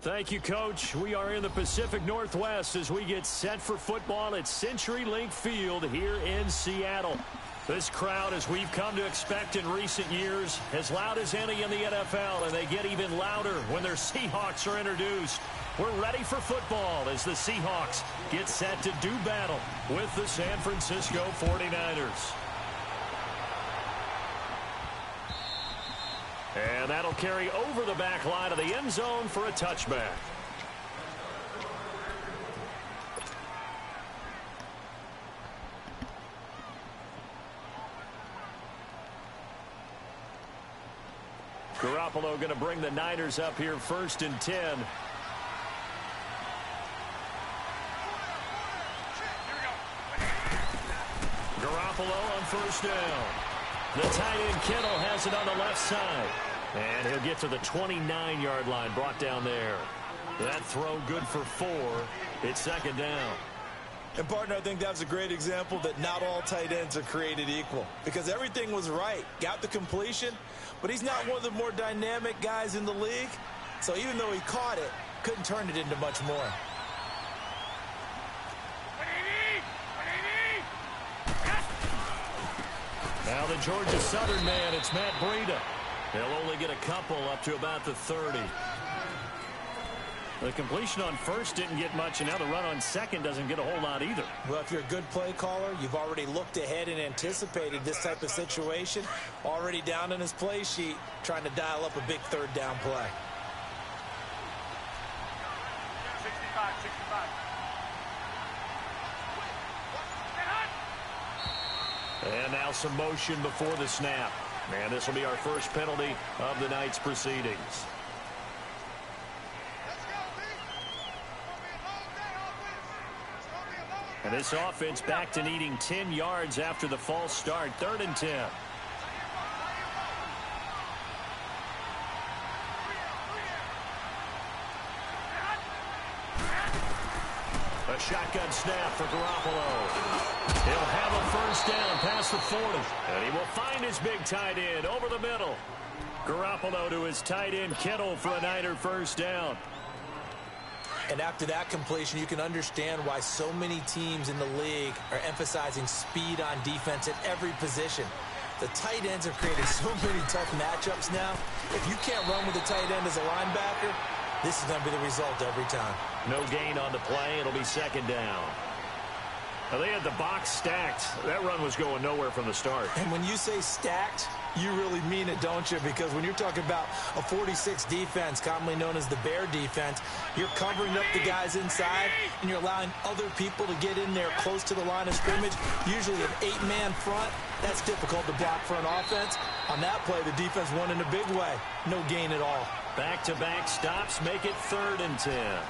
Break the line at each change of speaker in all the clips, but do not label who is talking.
Thank you, Coach. We are in the Pacific Northwest as we get set for football at CenturyLink Field here in Seattle. This crowd, as we've come to expect in recent years, as loud as any in the NFL, and they get even louder when their Seahawks are introduced. We're ready for football as the Seahawks get set to do battle with the San Francisco 49ers. And that'll carry over the back line of the end zone for a touchback. Garoppolo going to bring the Niners up here 1st and 10. Garoppolo on 1st down. The tight end Kittle has it on the left side. And he'll get to the 29-yard line, brought down there. That throw good for 4. It's 2nd down.
And, partner, I think that's a great example that not all tight ends are created equal. Because everything was right. Got the completion, but he's not one of the more dynamic guys in the league. So even though he caught it, couldn't turn it into much more.
Now the Georgia Southern man, it's Matt Breida. He'll only get a couple up to about the 30. The completion on first didn't get much, and now the run on second doesn't get a whole lot either.
Well, if you're a good play caller, you've already looked ahead and anticipated this type of situation. Already down in his play sheet, trying to dial up a big third down play.
65.
And now some motion before the snap. And this will be our first penalty of the night's proceedings. And this offense back to needing 10 yards after the false start. 3rd and 10. A shotgun snap for Garoppolo. He'll have a first down past the 40. And he will find his big tight end over the middle. Garoppolo to his tight end Kittle for a Niner first down.
And after that completion, you can understand why so many teams in the league are emphasizing speed on defense at every position. The tight ends have created so many tough matchups now. If you can't run with a tight end as a linebacker, this is going to be the result every time.
No gain on the play. It'll be 2nd down. Now they had the box stacked. That run was going nowhere from the start.
And when you say stacked, you really mean it, don't you? Because when you're talking about a 46 defense, commonly known as the bear defense, you're covering up the guys inside, and you're allowing other people to get in there close to the line of scrimmage, usually an 8-man front. That's difficult to block for an offense. On that play, the defense won in a big way. No gain at all.
Back-to-back stops make it 3rd and 10.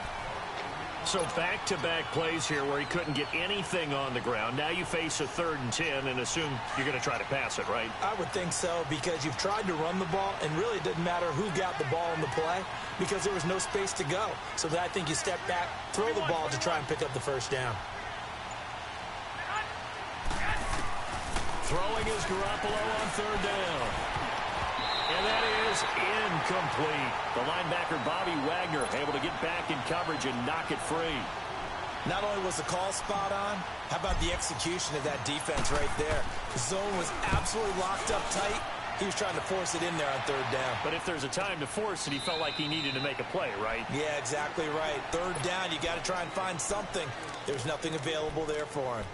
So back-to-back plays here where he couldn't get anything on the ground. Now you face a 3rd and 10 and assume you're going to try to pass it, right?
I would think so, because you've tried to run the ball, and really it didn't matter who got the ball in the play because there was no space to go. So I think you step back, throw the ball to try and pick up the first down.
Throwing is Garoppolo on 3rd down. And that is incomplete. The linebacker, Bobby Wagner, able to get back in coverage and knock it free.
Not only was the call spot on, how about the execution of that defense right there? The zone was absolutely locked up tight. He was trying to force it in there on 3rd down.
But if there's a time to force it, he felt like he needed to make a play, right?
Yeah, exactly right. 3rd down, you got to try and find something. There's nothing available there for him.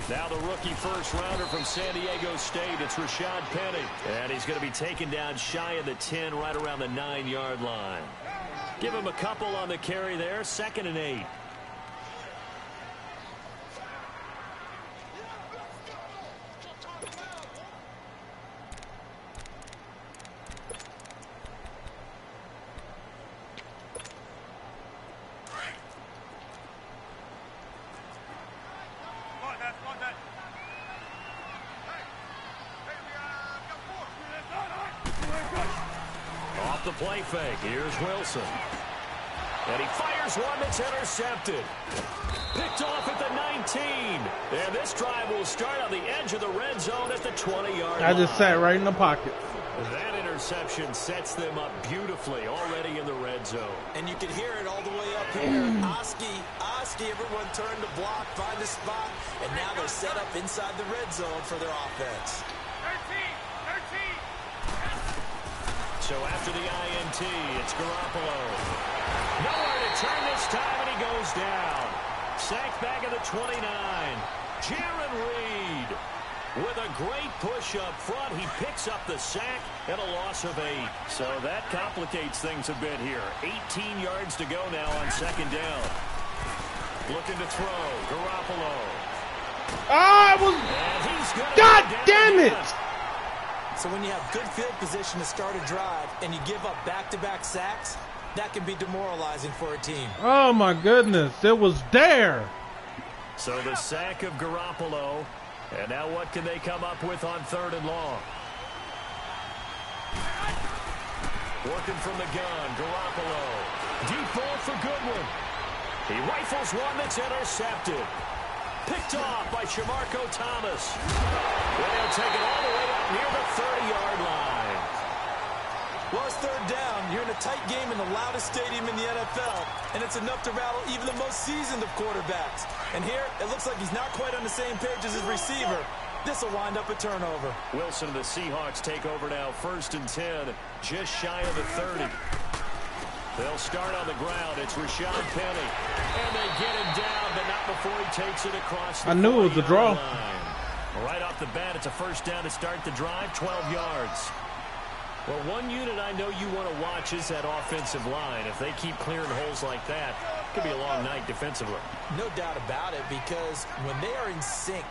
Now the rookie first-rounder from San Diego State, it's Rashad Penny. And he's going to be taken down shy of the 10, right around the 9-yard line. Give him a couple on the carry there, 2nd and 8. The play fake. Here's Wilson. And he fires one that's intercepted. Picked off at the 19. And this drive will start on the edge of the red zone at the 20-yard line.
I just sat right in the pocket.
That interception sets them up beautifully already in the red zone.
And you can hear it all the way up here. Oski, everyone turned to block, find a spot, and now they're set up inside the red zone for their offense.
13.
So after the INT, it's Garoppolo. Nowhere to turn this time, and he goes down. Sacked back at the 29. Jaron Reed with a great push up front. He picks up the sack and a loss of 8. So that complicates things a bit here. 18 yards to go now on 2nd down. Looking to throw. Garoppolo.
God damn it!
So when you have good field position to start a drive and you give up back-to-back sacks, that can be demoralizing for a team.
Oh, my goodness. It was there.
So the sack of Garoppolo. And now what can they come up with on 3rd and long? Working from the gun, Garoppolo. Deep ball for Goodwin. He rifles one that's intercepted. Picked off by Shamarko Thomas. And they'll take it all the way up near the 30-yard line.
Well, it's third down. You're in a tight game in the loudest stadium in the NFL, and it's enough to rattle even the most seasoned of quarterbacks. And here, it looks like he's not quite on the same page as his receiver. This will wind up a turnover.
Wilson and the Seahawks take over now, 1st and 10, just shy of the 30. They'll start on the ground. It's Rashad Penny. And they get him down, but not before he takes it across the 40-yard line.
I knew it was a draw.
Right off the bat, it's a first down to start the drive, 12 yards. Well, one unit I know you want to watch is that offensive line. If they keep clearing holes like that, it could be a long night defensively.
No doubt about it, because when they are in sync,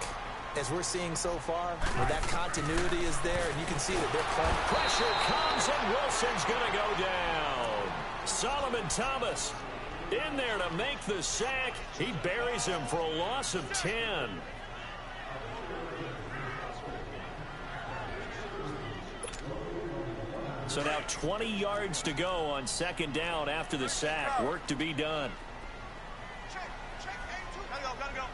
as we're seeing so far, when that continuity is there, and you can see that they're playing.
Pressure comes, and Wilson's going to go down. Solomon Thomas in there to make the sack. He buries him for a loss of 10. So now 20 yards to go on 2nd down after the sack. Work to be done.
Gotta go.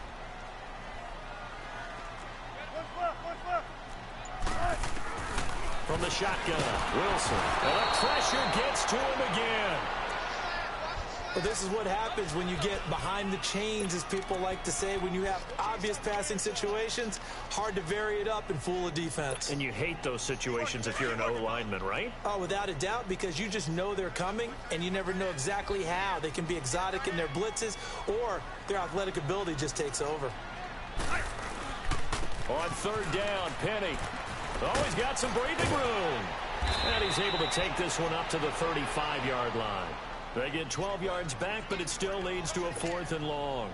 From the shotgun, Wilson. And the pressure gets to him again.
Well, this is what happens when you get behind the chains, as people like to say. When you have obvious passing situations, hard to vary it up and fool a defense.
And you hate those situations if you're an O-lineman, right?
Oh, without a doubt, because you just know they're coming, and you never know exactly how. They can be exotic in their blitzes, or their athletic ability just takes over.
On 3rd down, Penny. Oh, he's got some breathing room. And he's able to take this one up to the 35-yard line. They get 12 yards back, but it still leads to a 4th and long.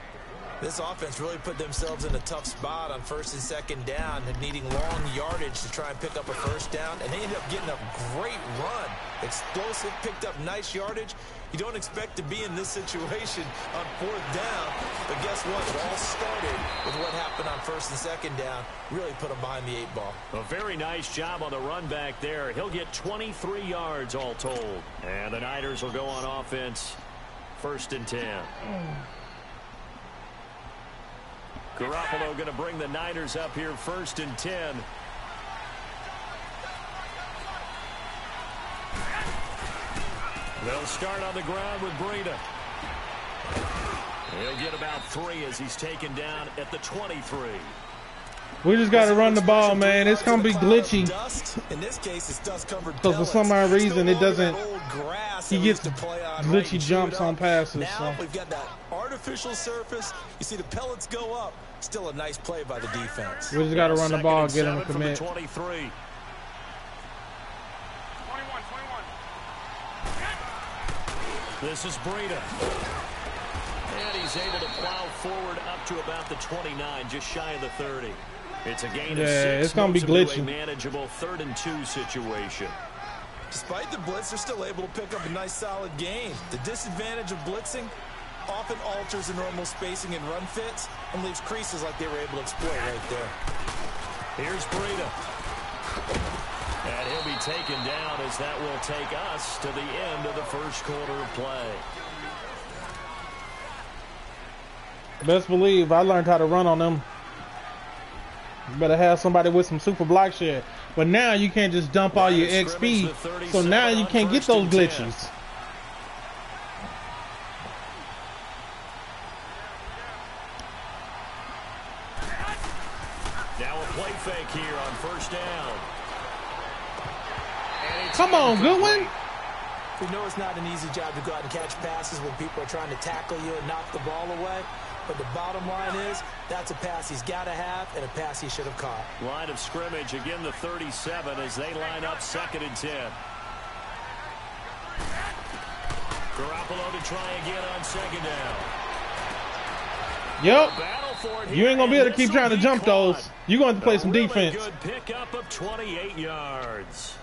This offense really put themselves in a tough spot on 1st and 2nd down and needing long yardage to try and pick up a 1st down. And they ended up getting a great run. Explosive, picked up nice yardage. You don't expect to be in this situation on 4th down. But guess what? It all started with what happened on 1st and 2nd down. Really put them behind the 8 ball.
A very nice job on the run back there. He'll get 23 yards all told. And the Niners will go on offense. 1st and 10. Garoppolo going to bring the Niners up here 1st and 10. They'll start on the ground with Breida. He'll get about 3 as he's taken down at the 23.
We just got to run the ball, man. It's going to be glitchy.
In this case, it's dust-covered
because for some odd reason, it doesn't. He gets glitchy jumps on passes.
Now we've got that artificial surface. You see the pellets go up. Still a nice play by the defense.
We just got to run the ball, get him to commit.
23. This is Breida. And he's able to plow forward up to about the 29, just shy of the 30. It's a gain of 6.
It's going to be glitchy.
A manageable 3rd and 2 situation.
Despite the blitz, they're still able to pick up a nice solid gain. The disadvantage of blitzing often alters the normal spacing and run fits and leaves creases like they were able to exploit right there.
Here's Breida. And he'll be taken down as that will take us to the end of the 1st quarter of play.
Best believe I learned how to run on them. You better have somebody with some super block shit. But now you can't just dump all your XP. So now you can't get those glitches.
Now a play fake here on 1st down.
Come on, Goodwin.
We know it's not an easy job to go out and catch passes when people are trying to tackle you and knock the ball away. But the bottom line is, that's a pass he's got to have and a pass he should have caught.
Line of scrimmage, again the 37 as they line up 2nd and 10. Garoppolo to try again on 2nd down.
Yep. You ain't going to be able to keep trying to jump those. You're going to have to play some defense.
Good pickup of 28 yards.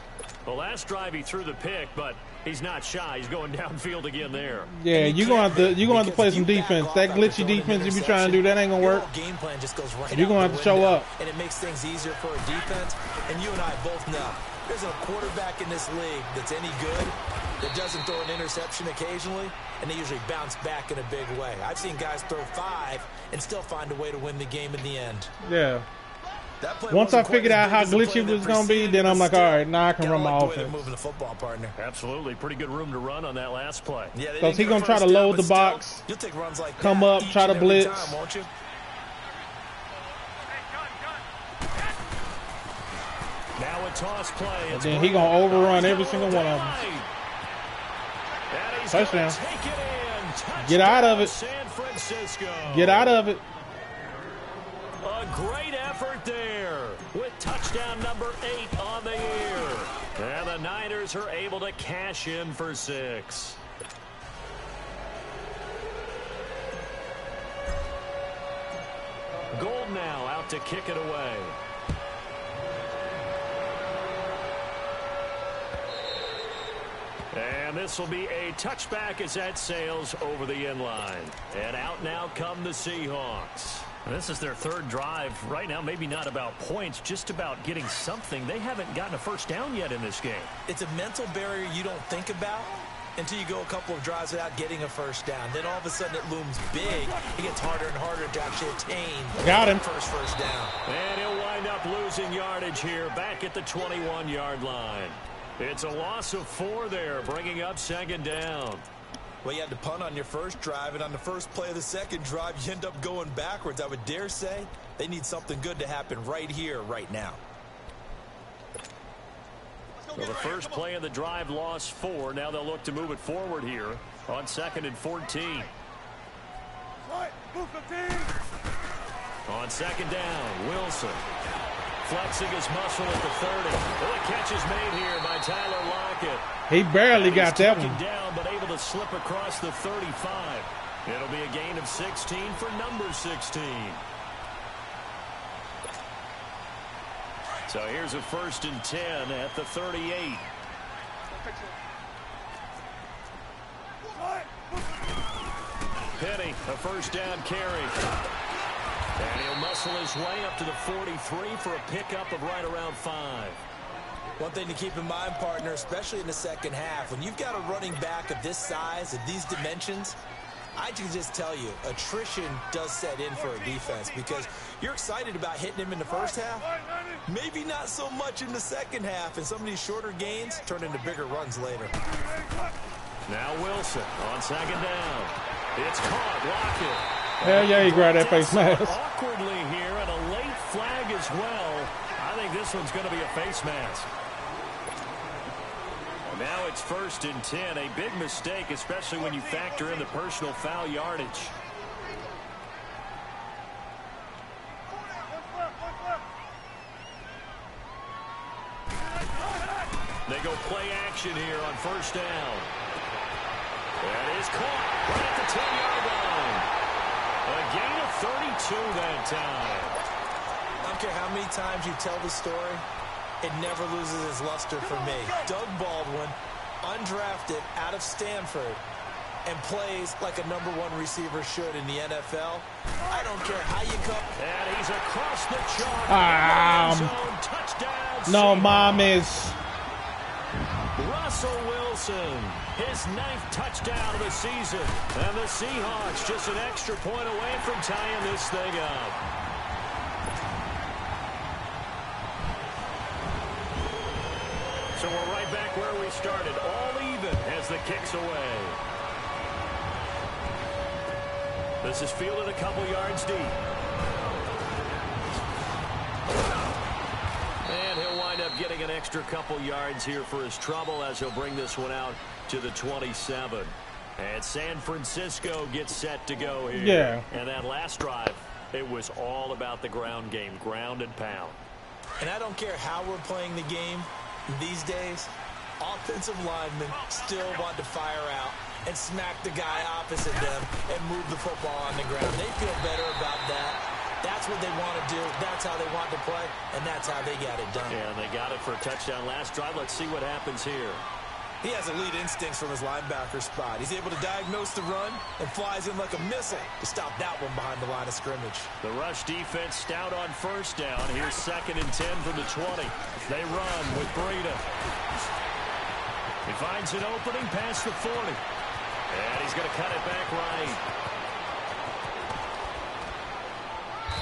The last drive he threw the pick, but he's not shy. He's going downfield again there.
Yeah, you're going to have to play some defense. That glitchy defense you be trying to do, that ain't going to work.
Game plan just goes right.
You're going to have to show up.
And it makes things easier for a defense. And you and I both know there's a quarterback in this league that's any good. that doesn't throw an interception occasionally, and they usually bounce back in a big way. I've seen guys throw 5 and still find a way to win the game in the end.
Yeah. Once I figured out how glitchy it was going to be, then I'm like, all right, now I can run my offense.
Moving the football, partner.
Absolutely. Pretty good room to run on that last play.
Because he's going to try to load the box,
you'll take runs like
come up, try to blitz.
Time, won't you?
Now a toss play.
And then he's going to overrun every single one of them. Touchdown. Get out of it.
San Francisco.
Get out of it.
A great effort there with touchdown number 8 on the year. And the Niners are able to cash in for 6. Gold now out to kick it away. And this will be a touchback as that sails over the end line. And out now come the Seahawks. This is their 3rd drive. Right now, maybe not about points, just about getting something. They haven't gotten a first down yet in this game.
It's a mental barrier you don't think about until you go a couple of drives without getting a first down. Then all of a sudden it looms big. It gets harder and harder to actually attain first down.
And he'll wind up losing yardage here back at the 21-yard line. It's a loss of 4 there, bringing up 2nd down.
Well, you had to punt on your first drive, and on the first play of the second drive, you end up going backwards. I would dare say they need something good to happen right here, right now.
So the first play of the drive lost 4. Now they'll look to move it forward here on 2nd and 14. On 2nd down, Wilson flexing his muscle at the 30. Well, the catch is made here by Tyler Lockett.
He barely got that one.
Down, but able to slip across the 35. It'll be a gain of 16 for number 16. So here's a 1st and 10 at the 38. Penny, a first down carry. And he'll muscle his way up to the 43 for a pickup of right around 5.
One thing to keep in mind, partner, especially in the second half, when you've got a running back of this size, of these dimensions, I can just tell you, attrition does set in for a defense because you're excited about hitting him in the first half. Maybe not so much in the second half, and some of these shorter gains turn into bigger runs later.
Now Wilson on 2nd down. It's caught. Lockett.
Hell yeah, he grabbed that face mask.
Awkwardly here, and a late flag as well. I think this one's going to be a face mask. Now it's 1st and 10. A big mistake, especially when you factor in the personal foul yardage. They go play action here on 1st down. That is caught right at the 10-yard line. A gain of 32 that time.
I don't care how many times you tell the story, it never loses its luster for me. Doug Baldwin, undrafted out of Stanford, and plays like a #1 receiver should in the NFL. I don't care how you come.
And he's across the chalk. Touchdown.
No, Mom is.
Russell Wilson, his 9th touchdown of the season. And the Seahawks just an extra point away from tying this thing up. So we're right back where we started, all even as the kick's away. This is fielded a couple yards deep. And he'll wind up getting an extra couple yards here for his trouble as he'll bring this one out to the 27. And San Francisco gets set to go here.
Yeah.
And that last drive, it was all about the ground game, ground and pound.
And I don't care how we're playing the game these days, offensive linemen still want to fire out and smack the guy opposite them and move the football on the ground. They feel better about that. That's what they want to do. That's how they want to play, and that's how they got it done.
Yeah, and they got it for a touchdown last drive. Let's see what happens here.
He has elite instincts from his linebacker spot. He's able to diagnose the run and flies in like a missile to stop that one behind the line of scrimmage.
The rush defense stout on 1st down. Here's 2nd and 10 from the 20. They run with Breida. He finds an opening past the 40. And he's going to cut it back right.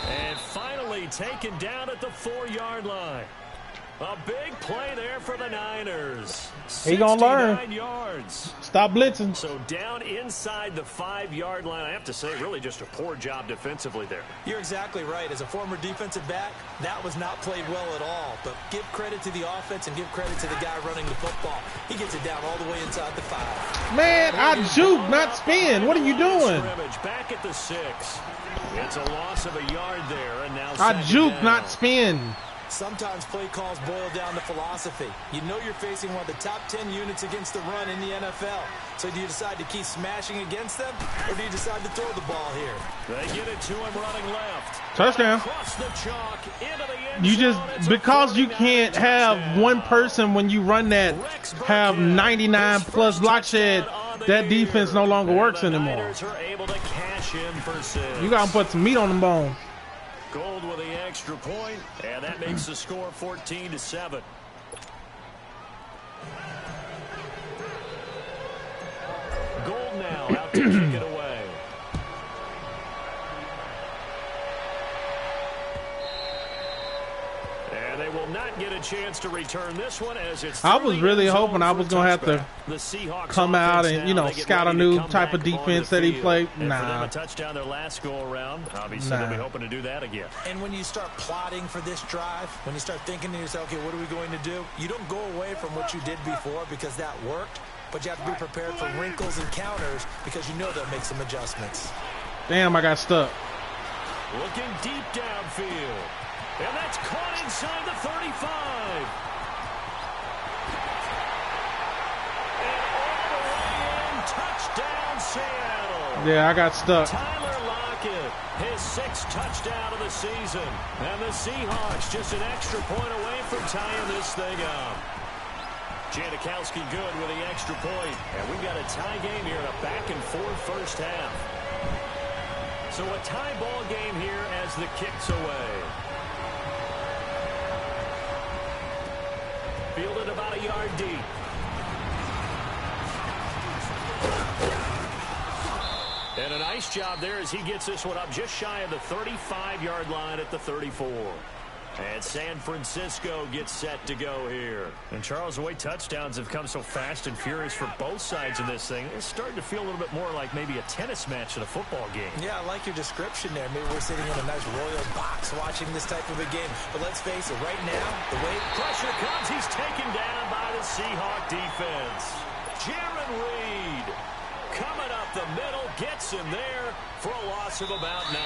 And finally taken down at the 4-yard line. A big play there for the Niners.
He gonna learn.
69 yards.
Stop blitzing.
So down inside the 5-yard line. I have to say, really just a poor job defensively there.
You're exactly right. As a former defensive back, that was not played well at all. But give credit to the offense and give credit to the guy running the football. He gets it down all the way inside the 5.
Man, I juke, not spin. What are you doing?
Back at the 6. It's a loss of a yard there, and now
I juke, not spin.
Sometimes play calls boil down to philosophy. You know you're facing one of the top 10 units against the run in the NFL. So do you decide to keep smashing against them, or do you decide to throw the ball here?
They get it to him running left.
Touchdown.
Across the chalk, into the end
You
zone.
just, because you can't have one person when you run that have 99 plus block shed, that defense no longer works anymore.
Niners are able to cash in for 6.
You gotta put some meat on them bones.
Gold with the extra point, and that makes the score 14-7. Gold now out to kick it away. And they will not get a chance to return this one as it's.
I was really hoping I was gonna have to come out and, you know, scout a new type of defense that he played. Nah.
For them a touchdown their last go around. Obviously, they'll be hoping to do that again.
And when you start plotting for this drive, when you start thinking to yourself, okay, what are we going to do? You don't go away from what you did before because that worked, but you have to be prepared for wrinkles and counters because you know they'll make some adjustments.
Damn, I got stuck.
Looking deep downfield. And that's caught inside the 35. And all the way in, touchdown Seattle.
Yeah, I got stuck.
Tyler Lockett, his 6th touchdown of the season. And the Seahawks just an extra point away from tying this thing up. Janikowski good with the extra point. And we've got a tie game here in a back-and-forth first half. So a tie ball game here as the kick's away. Fielded about a yard deep. And a nice job there as he gets this one up just shy of the 35-yard line at the 34. And San Francisco gets set to go here. And Charles, the way touchdowns have come so fast and furious for both sides of this thing, it's starting to feel a little bit more like maybe a tennis match at a football game. Yeah, I like your description there. Maybe we're sitting in a nice royal box watching this type of a game. But let's face it, right now, the way pressure comes, he's taken down by the Seahawk defense. Jaron Reed coming up the middle, gets him there for a loss of about 9.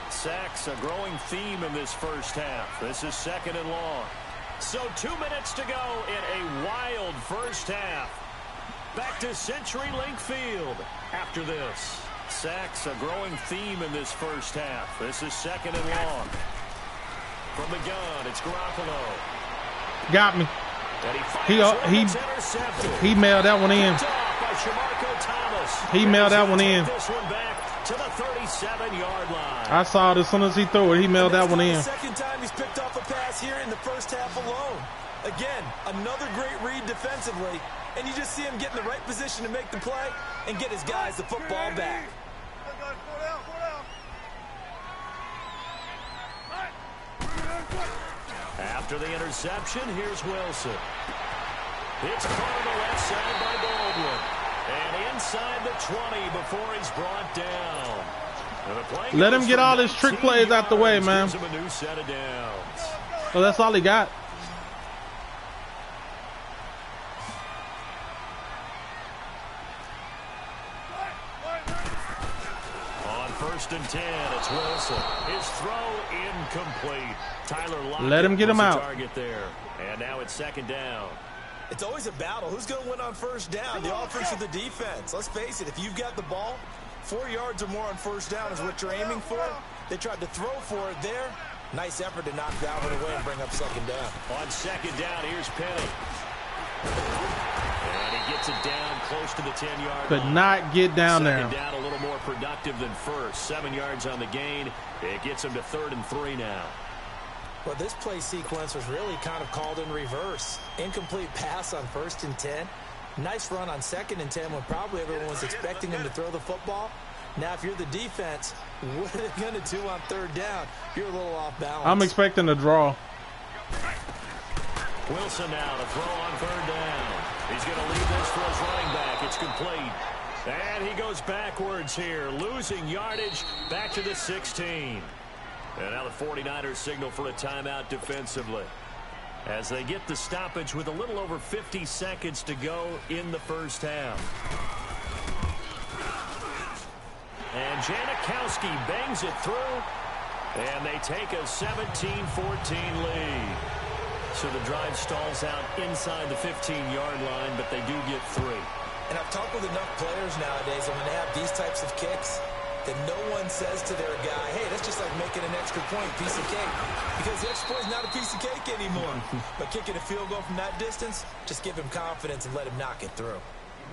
Sacks, a growing theme in this first half. This is 2nd and long. So 2 minutes to go in a wild first half. Back to CenturyLink Field after this. Sacks, a growing theme in this first half. This is 2nd and long. From the gun, it's Garoppolo.
Got me. He mailed that one in. He mailed that one in.
To the 37-yard line.
I saw it as soon as he threw it. He mailed that one in.
The second time he's picked off a pass here in the first half alone. Again, another great read defensively, and you just see him get in the right position to make the play and get his guys the football back.
After the interception, here's Wilson. It's caught on the left side by Baldwin. And inside the 20 before he's brought down.
Let him get all his trick plays out the way, man.
Gives him a new set of downs.
Well, that's all he got.
On 1st and 10, it's Wilson. His throw incomplete. Tyler Lockett
let him get him out.
Target there. And now it's 2nd down.
It's always a battle. Who's going to win on first down? The offense or the defense? Let's face it, if you've got the ball, 4 yards or more on first down is what you're aiming for. They tried to throw for it there. Nice effort to knock Dalvin away and bring up 2nd down.
On 2nd down, here's Penny. And he gets it down close to the 10-yard line.
Could not get down there.
2nd down a little more productive than first. 7 yards on the gain. It gets him to 3rd and 3 now.
Well, this play sequence was really kind of called in reverse. Incomplete pass on 1st and 10. Nice run on 2nd and 10 when probably everyone was expecting him to throw the football. Now, if you're the defense, what are they going to do on 3rd down? You're a little off balance.
I'm expecting a draw.
Wilson now to throw on 3rd down. He's going to leave this for his running back. It's complete. And he goes backwards here, losing yardage back to the 16. And now the 49ers signal for a timeout defensively, as they get the stoppage with a little over 50 seconds to go in the first half. And Janikowski bangs it through, and they take a 17-14 lead. So the drive stalls out inside the 15-yard line, but they do get 3.
And I've talked with enough players nowadays, and when they have these types of kicks, that no one says to their guy, hey, that's just like making an extra point, piece of cake. Because the extra point is not a piece of cake anymore. But kicking a field goal from that distance, just give him confidence and let him knock it through.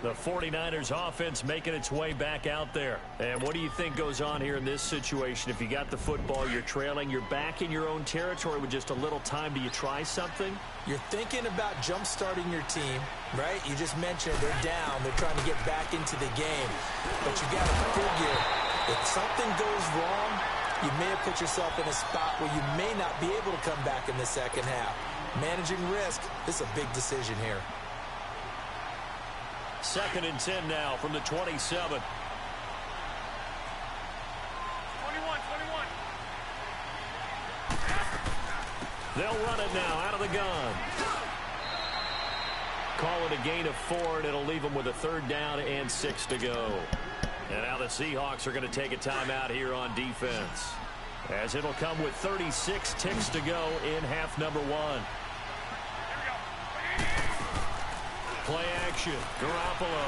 The 49ers offense making its way back out there. And what do you think goes on here in this situation? If you got the football, you're trailing, you're back in your own territory with just a little time. Do you try something?
You're thinking about jump-starting your team, right? You just mentioned they're down. They're trying to get back into the game. But you got to figure, if something goes wrong, you may have put yourself in a spot where you may not be able to come back in the second half. Managing risk, this is a big decision here.
2nd and 10 now from the 27.
21.
They'll run it now out of the gun. Call it a gain of 4, and it'll leave them with a 3rd down and 6 to go. And now the Seahawks are going to take a timeout here on defense, as it'll come with 36 ticks to go in half number 1. Play action, Garoppolo.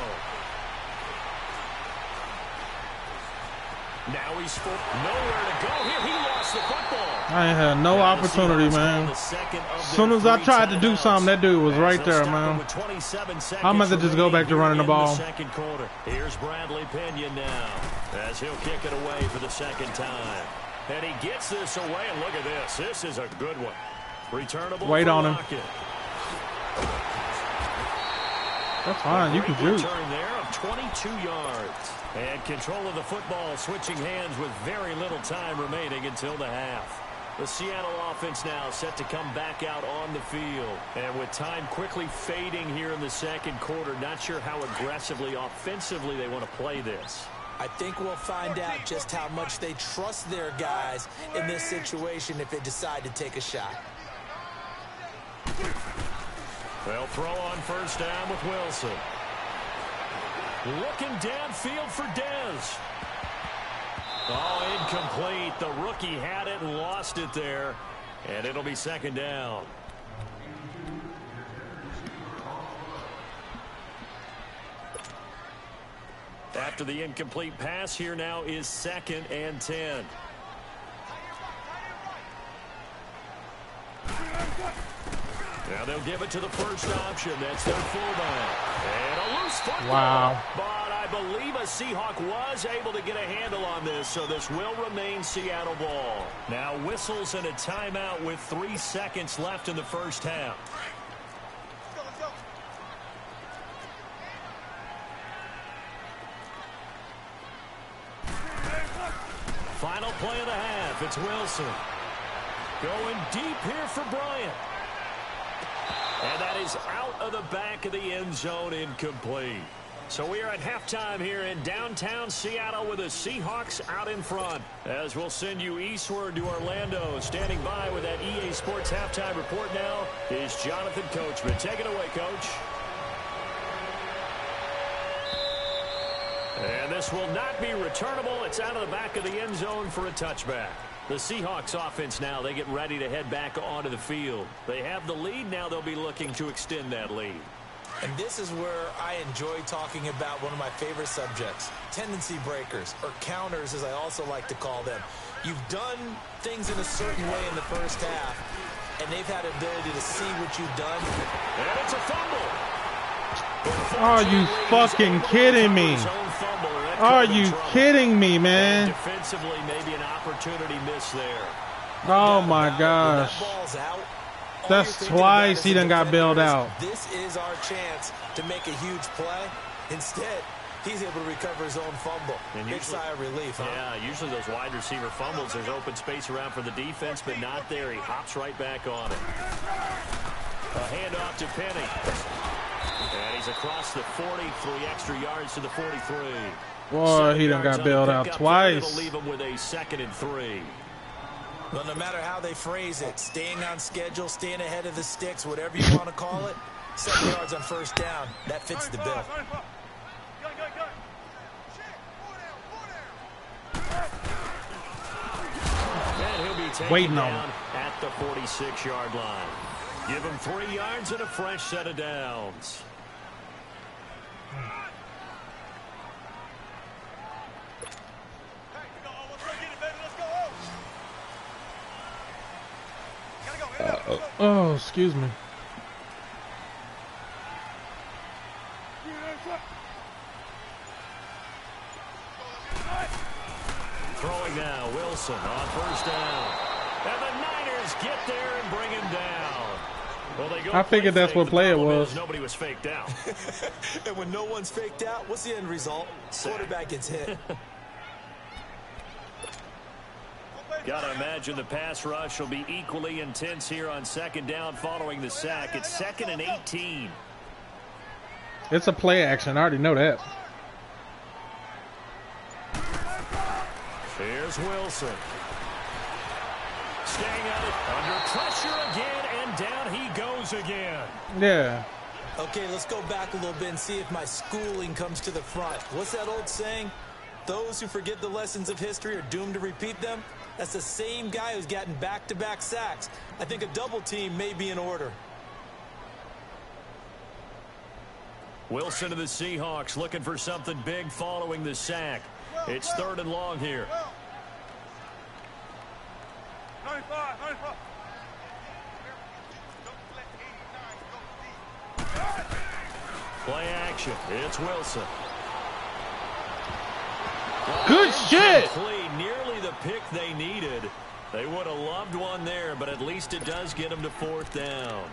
Now he's nowhere to go here. He lost the football.
I ain't had no opportunity, man. As soon as I tried to do something, that dude was right there, man. I'm about to just go back to running the ball.
Second quarter. Here's Bradley Pena now, as he'll kick it away for the 2nd time. And he gets this away, and look at this. This is a good one. Returnable.
Wait on him.
Rocket.
That's fine. You can shoot.
Return there of 22 yards. And control of the football switching hands with very little time remaining until the half. The Seattle offense now set to come back out on the field. And with time quickly fading here in the second quarter, not sure how aggressively, offensively they want to play this.
I think we'll find out just how much they trust their guys in this situation if they decide to take a shot.
They'll throw on 1st down with Wilson. Looking downfield for Dez. Oh, incomplete. The rookie had it and lost it there. And it'll be 2nd down. After the incomplete pass, here now is 2nd and 10. Now they'll give it to the first option. That's their fullback. And a loose football.
Wow.
But I believe a Seahawk was able to get a handle on this, so this will remain Seattle ball. Now whistles and a timeout with 3 seconds left in the first half.
Let's go.
Final play of the half. It's Wilson. Going deep here for Bryant. And that is out of the back of the end zone, incomplete. So we are at halftime here in downtown Seattle with the Seahawks out in front. As we'll send you eastward to Orlando. Standing by with that EA Sports halftime report now is Jonathan Coachman. Take it away, Coach. And this will not be returnable. It's out of the back of the end zone for a touchback. The Seahawks offense now, they get ready to head back onto the field. They have the lead. Now they'll be looking to extend that lead.
And this is where I enjoy talking about one of my favorite subjects, tendency breakers, or counters as I also like to call them. You've done things in a certain way in the first half, and they've had the ability to see what you've done.
And it's a fumble.
Are you fucking kidding me? Are you kidding me, man?
Defensively, maybe an opportunity miss there.
Oh my gosh. That's twice he done got bailed out.
This is our chance to make a huge play. Instead, he's able to recover his own fumble. And big sigh of relief, huh?
Yeah, usually those wide receiver fumbles, there's open space around for the defense, but not there. He hops right back on it. A handoff to Penny. And he's across the 40, 3 extra yards to the 43.
Boy, he done got bailed out twice.
It'll leave him with a 2nd and 3.
Well, no matter how they phrase it, staying on schedule, staying ahead of the sticks, whatever you want to call it, 7 yards on first down, that fits the bill.
And he'll be taken down at the 46-yard line. Give him 3 yards and a fresh set of downs.
Oh, excuse me.
Throwing now, Wilson on first down. And the Niners get there and bring him down. Well, they go
I figured that's what play it was.
Nobody was faked out.
And when no one's faked out, what's the end result? Quarterback gets hit.
Gotta imagine the pass rush will be equally intense here on 2nd down following the sack. It's 2nd and 18.
It's a play action. I already know that.
Here's Wilson. Staying at it. Under pressure again, and down he goes again.
Yeah.
Okay, let's go back a little bit and see if my schooling comes to the front. What's that old saying? Those who forget the lessons of history are doomed to repeat them. That's the same guy who's gotten back-to-back sacks. I think a double team may be in order.
Wilson to the Seahawks looking for something big following the sack. It's 3rd and long here.
95.
Play action. It's Wilson.
Good shit.
Nearly the pick they needed. They would have loved one there, but at least it does get them to 4th down.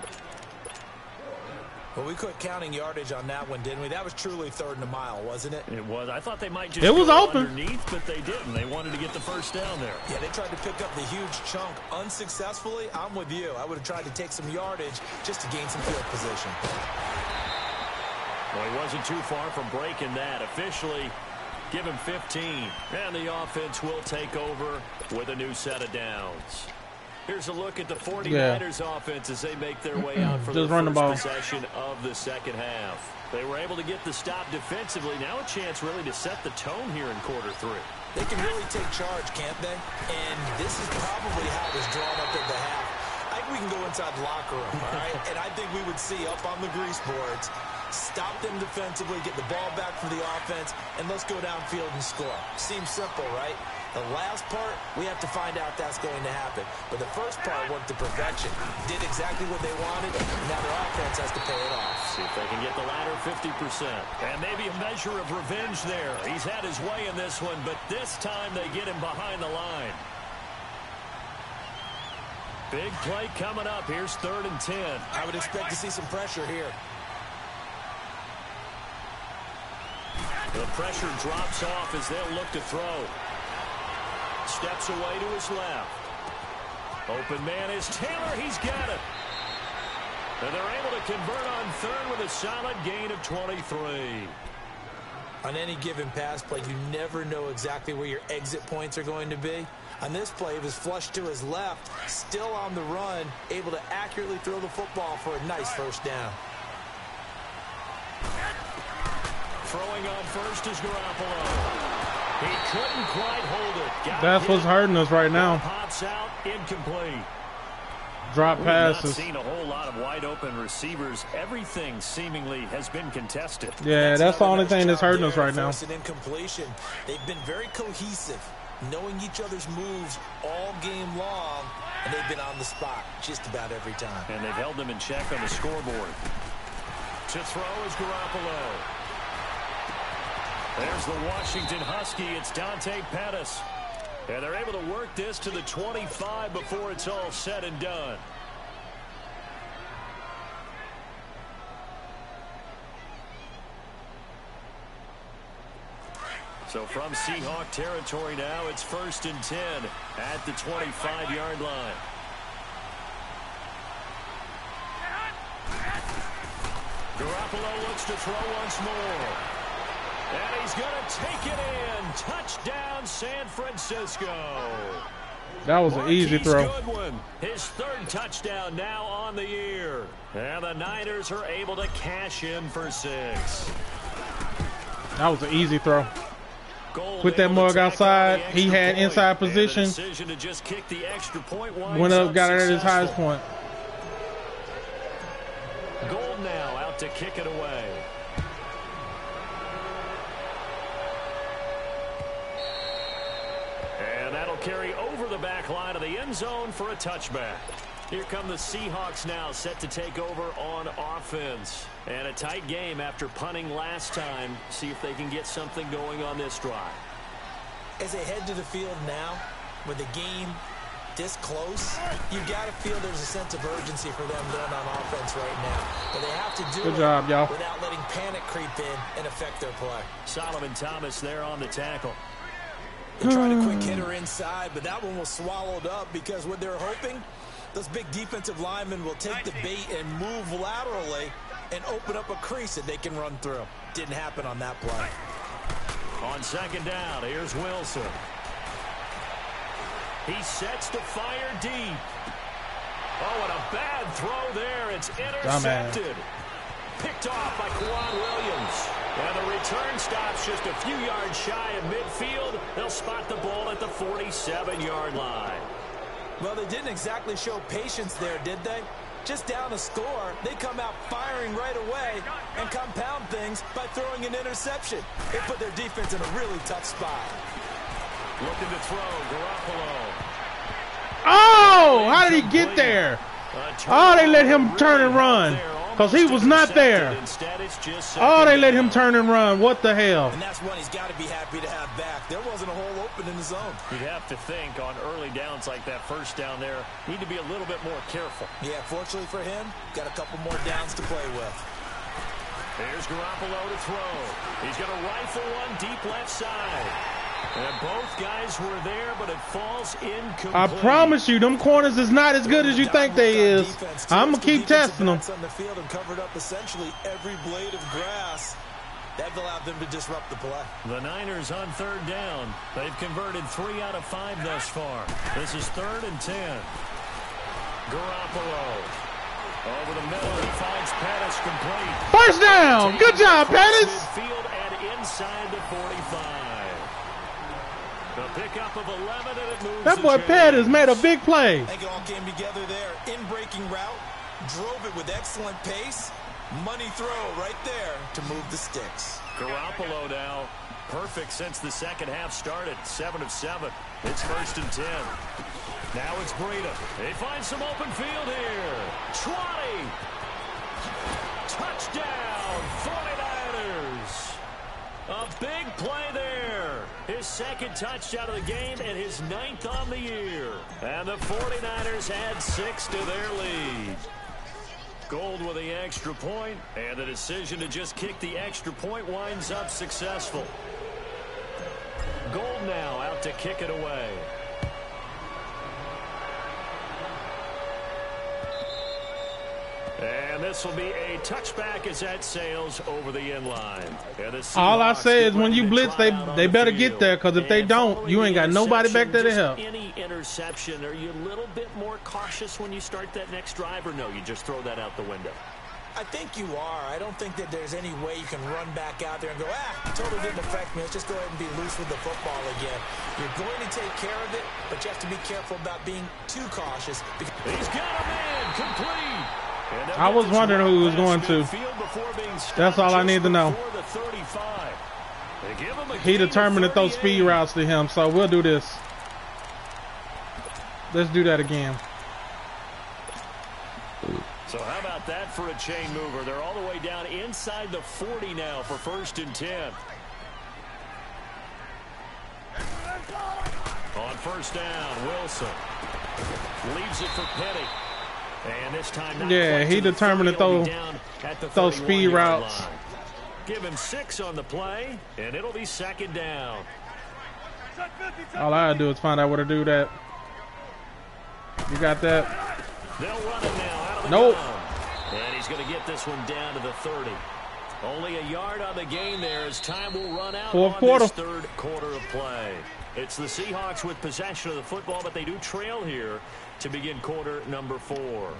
Well, we quit counting yardage on that one, didn't we? That was truly 3rd and a mile, wasn't it?
It was. I thought they might just
it was
go
open
underneath, but they didn't. They wanted to get the first down there.
Yeah, they tried to pick up the huge chunk unsuccessfully. I'm with you. I would have tried to take some yardage just to gain some field position.
Well, he wasn't too far from breaking that. Officially, give him 15. And the offense will take over with a new set of downs. Here's a look at the 49ers offense as they make their way out for the first possession of the 2nd half. They were able to get the stop defensively. Now a chance really to set the tone here in quarter 3.
They can really take charge, can't they? And this is probably how it was drawn up at the half. I think we can go inside the locker room, all right? And I think we would see up on the grease boards, stop them defensively, get the ball back for the offense, and let's go downfield and score. Seems simple, right? The last part, we have to find out that's going to happen. But the first part worked to perfection. Did exactly what they wanted, and now their offense has to pay it off.
See if they can get the latter 50%. And maybe a measure of revenge there. He's had his way in this one, but this time they get him behind the line. Big play coming up. Here's 3rd and 10.
I would expect to see some pressure here.
The pressure drops off as they'll look to throw. Steps away to his left. Open man is Taylor. He's got it. And they're able to convert on 3rd with a solid gain of 23.
On any given pass play, you never know exactly where your exit points are going to be. On this play, it was flushed to his left, still on the run, able to accurately throw the football for a nice first down.
Throwing on first is Garoppolo. He couldn't quite hold it.
That's what's hurting us right now.
Pops out, incomplete.
Drop passes.
We've not seen a whole lot of wide open receivers. Everything seemingly has been contested.
Yeah, that's the only thing that's hurting us right now.
An incompletion. They've been very cohesive, knowing each other's moves all game long, and they've been on the spot just about every time.
And they've held them in check on the scoreboard. To throw is Garoppolo. There's the Washington Husky. It's Dante Pettis. And they're able to work this to the 25 before it's all said and done. So from Seahawk territory now, it's 1st and 10 at the 25-yard line. Garoppolo looks to throw once more. And he's going to take it in. Touchdown, San Francisco.
That was an easy throw.
Goodwin, his 3rd touchdown now on the year. And the Niners are able to cash in for 6.
That was an easy throw. Put that mug outside. He had inside position.
To just kick the extra point
went up, got it at his highest point.
Gold now out to kick it away. And that'll carry over the back line of the end zone for a touchback. Here come the Seahawks now, set to take over on offense. And a tight game after punting last time. See if they can get something going on this drive.
As they head to the field now, with the game this close, you've got to feel there's a sense of urgency for them going on offense right now. But they have to do
Good job, y'all.
Without letting panic creep in and affect their play.
Solomon Thomas there on the tackle.
They tried a quick hitter inside, but that one was swallowed up because what they're hoping, those big defensive linemen will take the bait and move laterally and open up a crease that they can run through. Didn't happen on that play.
On 2nd down, here's Wilson. He sets to fire deep. Oh, and a bad throw there. It's intercepted. Picked off by Quan Williams. And the return stops just a few yards shy of midfield. They'll spot the ball at the 47-yard line.
Well, they didn't exactly show patience there, did they? Just down a score, they come out firing right away and compound things by throwing an interception. They put their defense in a really tough spot.
Looking to throw, Garoppolo.
Oh, how did he get there? Oh, they let him turn and run because he was not there. Oh, they let him turn and run. What the hell?
And that's one he's got to be happy to have back. There wasn't a hole open in the zone.
You'd have to think on early downs like that, 1st down there, need to be a little bit more careful.
Yeah, fortunately for him, got a couple more downs to play with.
There's Garoppolo to throw. He's going to rifle one deep left side. And both guys were there, but it falls incomplete.
I promise you, them corners is not as good as you think they is. I'm going to keep testing them.
On the field and covered up essentially every blade of grass. That allowed them to disrupt the play.
The Niners on 3rd down. They've converted 3 out of 5 thus far. This is 3rd and 10. Garoppolo. Over the middle, he finds Pettis complete.
1st down. Good job, Pettis.
Midfield and inside the 45. The pickup of 11, and it moves.
That boy Pettis made a big play.
I think it all came together there. In-breaking route, drove it with excellent pace. Money throw right there to move the sticks.
Garoppolo now, perfect since the 2nd half started. 7 of 7. It's 1st and 10. Now it's Breida. They find some open field here. 20. Touchdown, 49ers. A big play there. His 2nd touchdown of the game and his 9th on the year. And the 49ers add 6 to their lead. Gold with the extra point, and the decision to just kick the extra point winds up successful. Gold now out to kick it away. And this will be a touchback as that sails over the end line.
All I say is when you blitz, they better get there, because if they don't, you ain't got nobody back there to help.
Any interception, are you a little bit more cautious when you start that next drive, or no, you just throw that out the window?
I think you are. I don't think that there's any way you can run back out there and go, totally didn't affect me. Let's just go ahead and be loose with the football again. You're going to take care of it, but you have to be careful about being too cautious.
He's got a man complete.
I was wondering who he was going to. That's all I need to know. He determined to throw speed routes to him, so we'll do this. Let's do that again.
So how about that for a chain mover? They're all the way down inside the 40 now for 1st and 10. On first down. Wilson leaves it for Petty. And this time,
yeah, he determined to throw those speed routes.
Line. Give him 6 on the play, and it'll be second down.
All I gotta do is find out where to do that. You got that?
They'll run it now out of the
nope.
gun. And he's going to get this one down to the 30. Only a yard on the game there as time will run out on this third quarter of play. It's the Seahawks with possession of the football, but they do trail here to begin quarter number 4.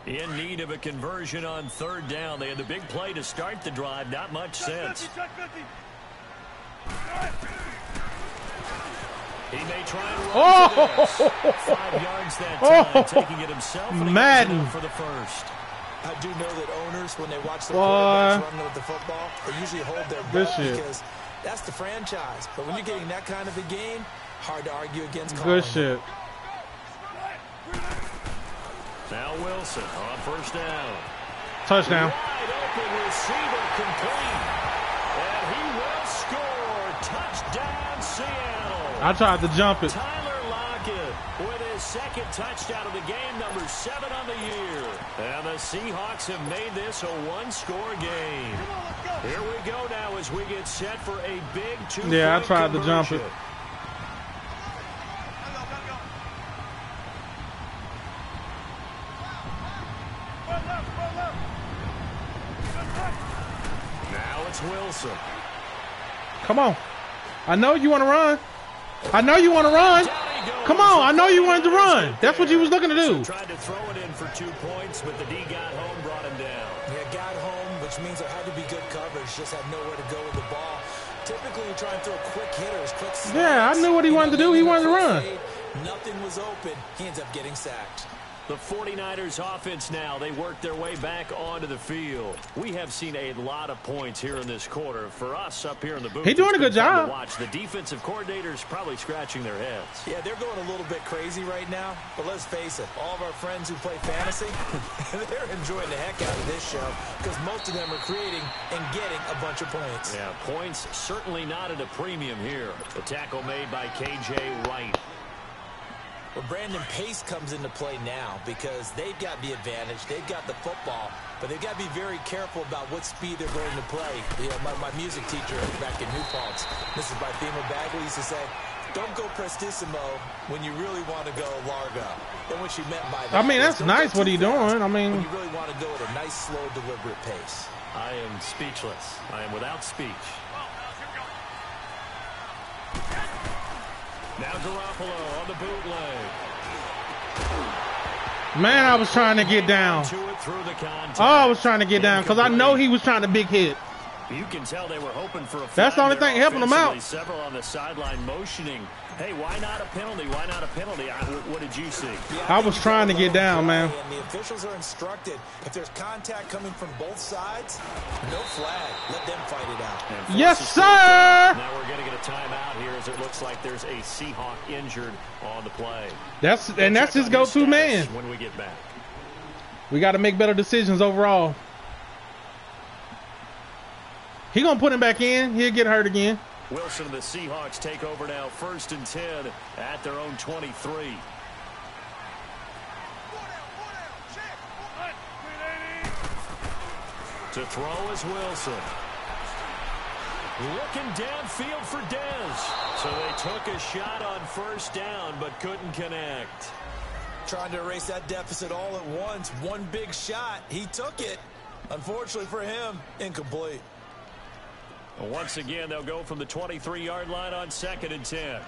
In need of a conversion on third down. They had the big play to start the drive. Not much sense. He may try and run for this. 5 yards that time, taking it himself.
Madden
for the first.
I do know that owners, when they watch the quarterbacks run with the football, they usually hold their breath because that's the franchise. But when you're getting that kind of a game, hard to argue against calling.
Good shit.
Now Wilson on first down.
Touchdown.
Wide open receiver complete. And he will score. Touchdown, Seattle.
I tried to jump it.
Tyler Lockett with his second touchdown of the game, number 7 on the year. And the Seahawks have made this a one-score game. Here we go now as we get set for a big 2-point
Yeah, I tried to jump it.
Now it's Wilson.
Come on. I know you want to run. I know you want to run. Come on. I know you wanted to run. That's what you was looking to do.
Tried to throw it in for 2 points, but the D got home, brought him down.
Yeah, got home, which means there had to be good coverage. Just had nowhere to go with the ball. Typically, you try and throw quick hitters, quick snaps.
Yeah, I knew what he wanted to do. He wanted to run.
Nothing was open. He ends up getting sacked.
The 49ers offense now, they work their way back onto the field. We have seen a lot of points here in this quarter. For us up here in the booth,
he's doing a good job.
Watch. The defensive coordinators probably scratching their heads.
Yeah, they're going a little bit crazy right now. But let's face it, all of our friends who play fantasy, they're enjoying the heck out of this show because most of them are creating and getting a bunch of points.
Yeah, points certainly not at a premium here. The tackle made by K.J. Wright.
Well, Brandon, pace comes into play now because they've got the advantage. They've got the football, but they've got to be very careful about what speed they're going to play. You know, my music teacher back in New Paltz, Mrs. Barthema Bagley, used to say, don't go prestissimo when you really want to go largo. And what she meant by that,
I mean, that's nice what he's doing. I mean,
when you really want to go at a nice, slow, deliberate pace.
I am speechless. I am without speech. Now Garoppolo on the bootleg.
Man, I was trying to get down. Oh, I was trying to get down because I know he was trying to big hit.
You can tell they were hoping for a flag.
That's the only thing helping them out.
Several on the sideline motioning. Hey, why not a penalty? Why not a penalty? What did you see?
Yeah,
I was trying to get down, man.
And the officials are instructed, if there's contact coming from both sides, no flag. Let them fight it out.
Yes, sir!
Now we're going to get a timeout here as it looks like there's a Seahawk injured on the play.
That's his go-to man.
When we get back.
We got to make better decisions overall. He going to put him back in. He'll get hurt again.
Wilson and the Seahawks take over now, 1st and 10 at their own 23. To throw is Wilson. Looking downfield for Dez. So they took a shot on first down, but couldn't connect.
Trying to erase that deficit all at once. One big shot. He took it. Unfortunately for him, incomplete.
Once again, they'll go from the 23-yard line on 2nd and 10.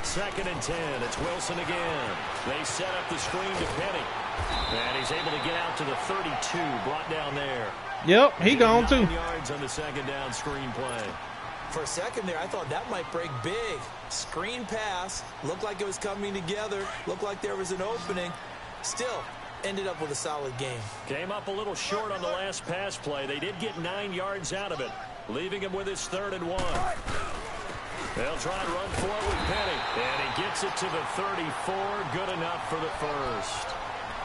Second and 10. It's Wilson again. They set up the screen to Penny. And he's able to get out to the 32, brought down there.
Yep, he gone too.
9 yards on the second down screen play.
For a second there, I thought that might break big. Screen pass. Looked like it was coming together. Looked like there was an opening. Still, ended up with a solid game.
Came up a little short on the last pass play. They did get 9 yards out of it, leaving him with his 3rd and 1. They'll try and run for it with Penny. And he gets it to the 34. Good enough for the first.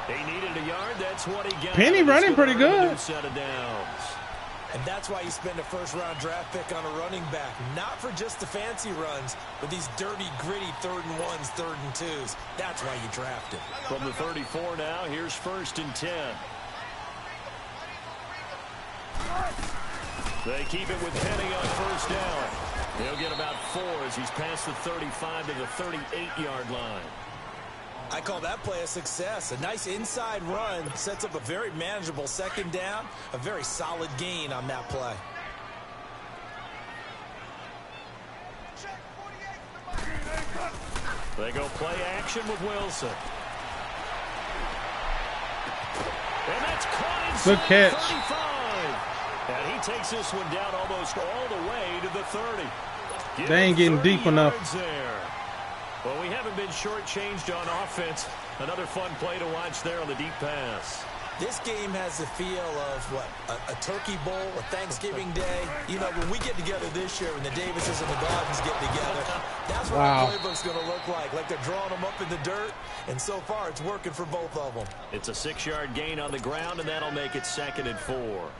He needed a yard. That's what he got.
Penny running pretty good.
Set of downs.
And that's why you spend a first-round draft pick on a running back. Not for just the fancy runs, but these dirty, gritty 3rd and 1s, 3rd and 2s. That's why you draft him.
From the 34 now, here's 1st and 10. They keep it with Penny on 1st down. He'll get about 4 as he's past the 35 to the 38-yard line.
I call that play a success. A nice inside run sets up a very manageable 2nd down. A very solid gain on that play.
They go play action with Wilson. And that's caught inside.
Good catch.
35. And he takes this one down almost all the way to the 30.
They ain't getting deep enough.
There. Well, we haven't been shortchanged on offense. Another fun play to watch there on the deep pass.
This game has the feel of, what, a turkey bowl, a Thanksgiving day. You know, when we get together this year, when the Davises and the Gardens get together, that's what our playbook's going to look like. Like they're drawing them up in the dirt, and so far it's working for both of them.
It's a 6-yard gain on the ground, and that'll make it 2nd and 4.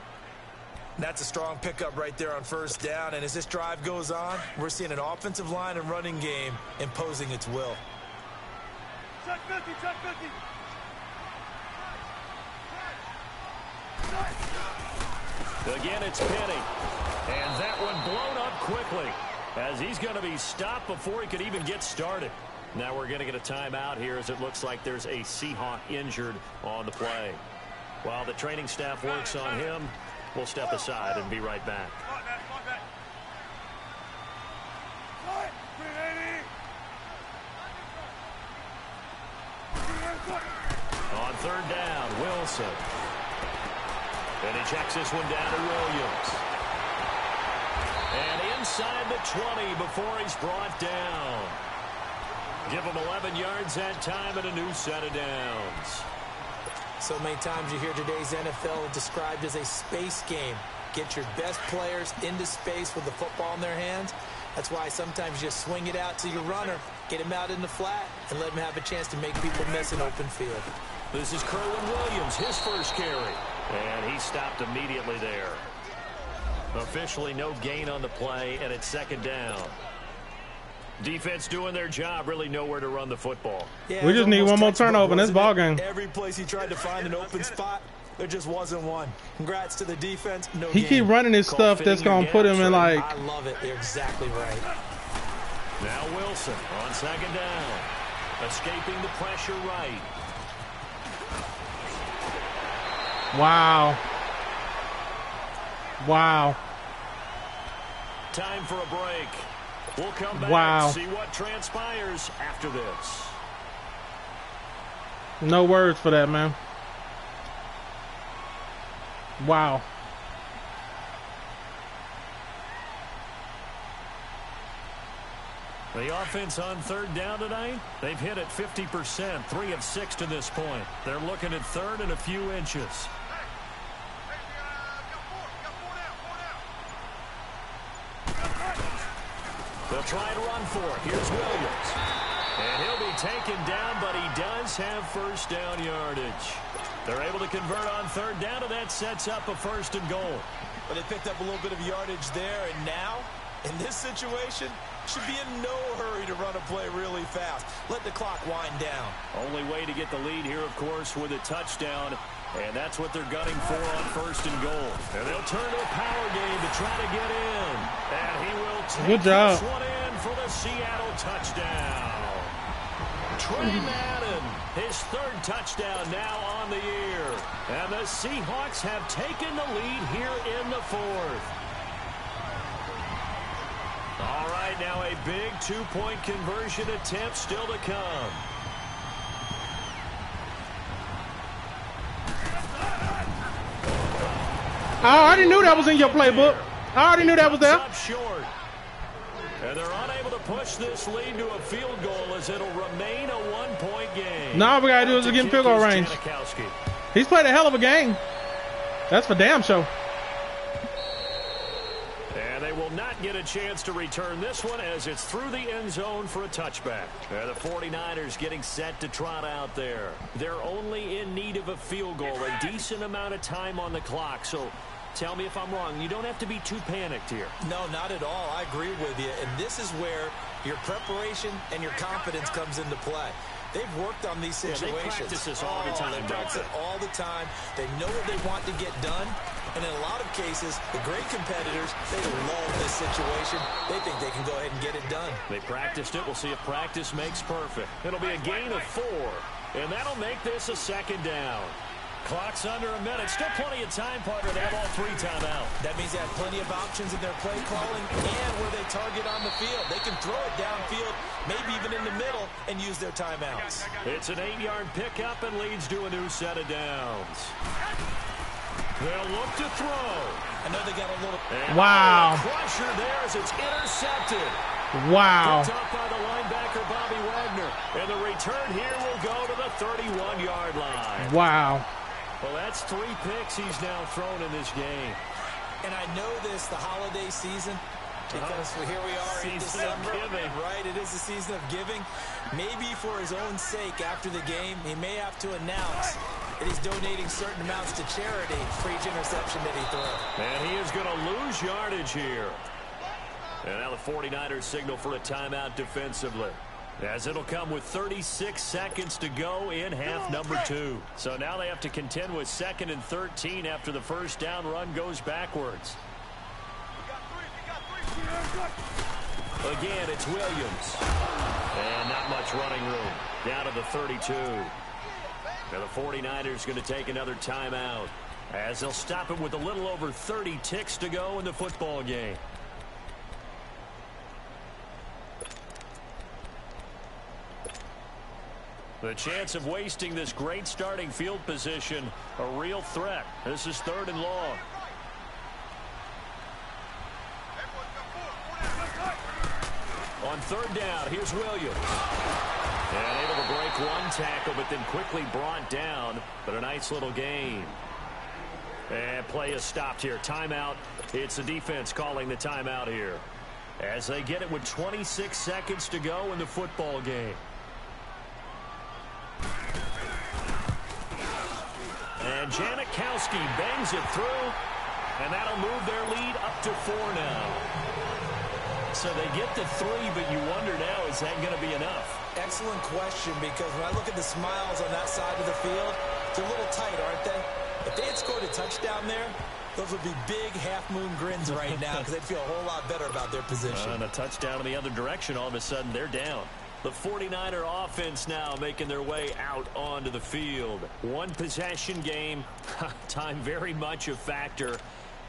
That's a strong pickup right there on 1st down, and as this drive goes on, we're seeing an offensive line and running game imposing its will.
Check 50, check 50.
Again, it's Penny. And that one blown up quickly as he's going to be stopped before he could even get started. Now we're going to get a timeout here as it looks like there's a Seahawk injured on the play. While the training staff works on him, we'll step aside and be right back. On 3rd down, Wilson. And he checks this one down to Williams. And inside the 20 before he's brought down. Give him 11 yards that time and a new set of downs.
So many times you hear today's NFL described as a space game. Get your best players into space with the football in their hands. That's why sometimes you just swing it out to your runner, get him out in the flat, and let him have a chance to make people miss an open field.
This is Kerwin Williams, his first carry. And he stopped immediately there. Officially no gain on the play, and it's 2nd down. Defense doing their job, really nowhere to run the football.
Yeah,
we just need one more turnover in this ball game.
Every place he tried to find an open spot, there just wasn't one. Congrats to the defense. No
he
game.
Keep running his stuff that's going to put him in like...
I love it. You're exactly right.
Now Wilson on 2nd down. Escaping the pressure right.
Wow. Wow.
Time for a break. We'll come back and see what transpires after this.
No words for that, man. Wow.
The offense on 3rd down tonight, they've hit it 50%, 3 of 6 to this point. They're looking at 3rd and a few inches. They'll try to run for it. Here's Williams. And he'll be taken down, but he does have 1st down yardage. They're able to convert on 3rd down, and that sets up a 1st and goal.
But they picked up a little bit of yardage there, and now, in this situation, should be in no hurry to run a play really fast. Let the clock wind down.
Only way to get the lead here, of course, with a touchdown. And that's what they're gunning for on 1st and goal. And they'll turn to a power game to try to get in. And he will take this one in for the Seattle touchdown. Trey Madden, his 3rd touchdown now on the year. And the Seahawks have taken the lead here in the 4th. All right, now a big 2-point conversion attempt still to come.
I already knew that was in your playbook. I already knew that was there.
Short. And they're unable to push this lead to a field goal as it'll remain a 1-point game.
Now all we gotta do is get in field goal range. He's played a hell of a game. That's for damn sure.
And they will not get a chance to return this one as it's through the end zone for a touchback. The 49ers getting set to trot out there. They're only in need of a field goal, a decent amount of time on the clock. So tell me if I'm wrong. You don't have to be too panicked here.
No, not at all. I agree with you. And this is where your preparation and your confidence comes into play. They've worked on these situations.
They practice this all the time.
They practice it all the time. They know what they want to get done. And in a lot of cases, the great competitors, they love this situation. They think they can go ahead and get it done.
They practiced it. We'll see if practice makes perfect. It'll be a gain of 4. And that'll make this a second down. Clock's under a minute. Still plenty of time, partner. They have all 3 timeout.
That means they have plenty of options in their play calling and where they target on the field. They can throw it downfield, maybe even in the middle, and use their timeouts.
It's an 8-yard pickup and leads to a new set of downs. They'll look to throw.
I know they got a little...
Wow.
Crusher there as it's intercepted.
Wow.
Picked up by the linebacker, Bobby Wagner. And the return here will go to the 31-yard line.
Wow.
Well, that's 3 picks he's now thrown in this game.
And I know this, the holiday season, because here we are in December. Right, it is the season of giving. Maybe for his own sake, after the game, he may have to announce that he's donating certain amounts to charity for each interception that he threw.
And he is going to lose yardage here. And now the 49ers signal for a timeout defensively, as it'll come with 36 seconds to go in half number 2. So now they have to contend with 2nd and 13 after the first down run goes backwards. Again, it's Williams. And not much running room. Down to the 32. Now the 49ers going to take another timeout, as they'll stop it with a little over 30 ticks to go in the football game. The chance of wasting this great starting field position, a real threat. This is 3rd and long. On 3rd down, here's Williams. And able to break one tackle, but then quickly brought down. But a nice little gain. And play is stopped here. Timeout. It's the defense calling the timeout here, as they get it with 26 seconds to go in the football game. And Janikowski bangs it through, and that'll move their lead up to 4 now. So they get to 3, but you wonder now, is that going to be enough?
Excellent question, because when I look at the smiles on that side of the field, they're a little tight, aren't they? If they had scored a touchdown there, those would be big half-moon grins right now, because they'd feel a whole lot better about their position.
And a touchdown in the other direction, all of a sudden they're down. The 49er offense now making their way out onto the field. One possession game, time very much a factor.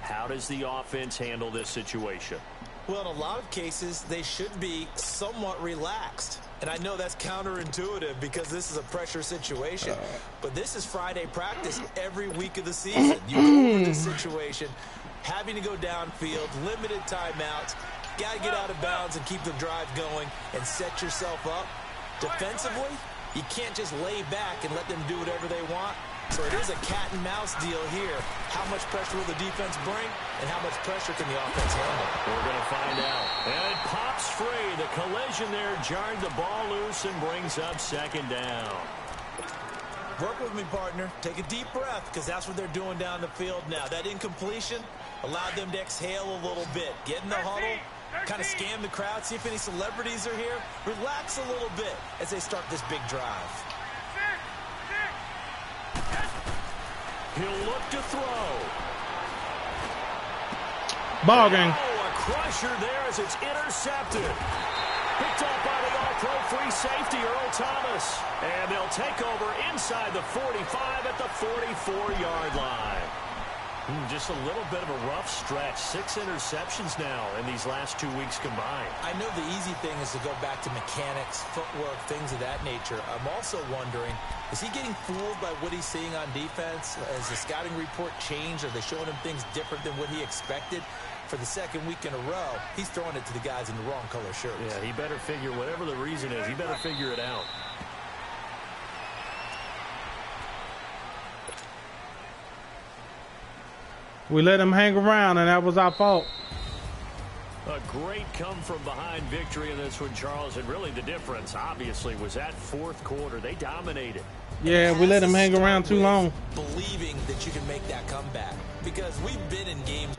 How does the offense handle this situation?
Well, in a lot of cases, they should be somewhat relaxed. And I know that's counterintuitive because this is a pressure situation. But this is Friday practice every week of the season. You go over this situation, having to go downfield, limited timeouts, got to get out of bounds and keep the drive going and set yourself up. Defensively, you can't just lay back and let them do whatever they want. So it is a cat and mouse deal here. How much pressure will the defense bring, and how much pressure can the offense handle?
We're going to find out. And it pops free. The collision there jarred the ball loose and brings up 2nd down.
Work with me, partner. Take a deep breath, because that's what they're doing down the field now. That incompletion allowed them to exhale a little bit. Get in the huddle, kind of scan the crowd, see if any celebrities are here. Relax a little bit as they start this big drive.
He'll look to throw.
Ball game.
Oh, a crusher there as it's intercepted. Picked up by the all-pro free safety, Earl Thomas. And they'll take over inside the 45 at the 44-yard line. Just a little bit of a rough stretch. 6 interceptions now in these last 2 weeks combined.
I know the easy thing is to go back to mechanics, footwork, things of that nature. I'm also wondering, is he getting fooled by what he's seeing on defense? Has the scouting report changed? Are they showing him things different than what he expected? For the 2nd week in a row, he's throwing it to the guys in the wrong color shirts.
Yeah, he better figure, whatever the reason is, he better figure it out.
We let him hang around, and that was our fault.
A great come-from-behind victory in this one, Charles, and really the difference, obviously, was that fourth quarter. They dominated.
Yeah, we let them hang around too long.
Believing that you can make that comeback. Because we've been in games